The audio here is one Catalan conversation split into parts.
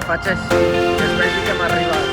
faig així, que es vegi que m'ha arribat.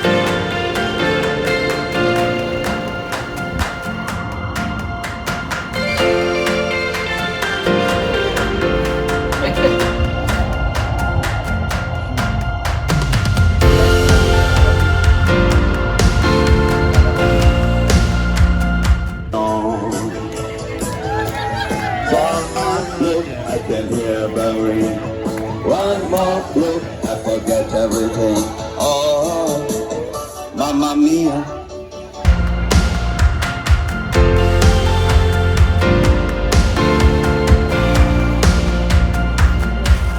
One more look, I forget everything. Oh, mamma mia.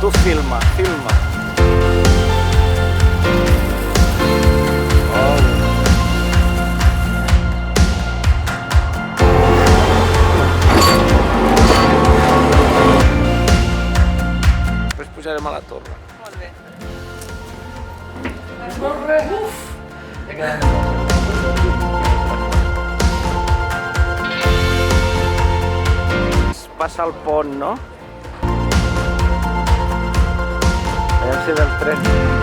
Tu filma, filma. Després pujarem a la torre. Molt bé. La torre! Uf! Es passa el pont, no? A veure si ve el tren.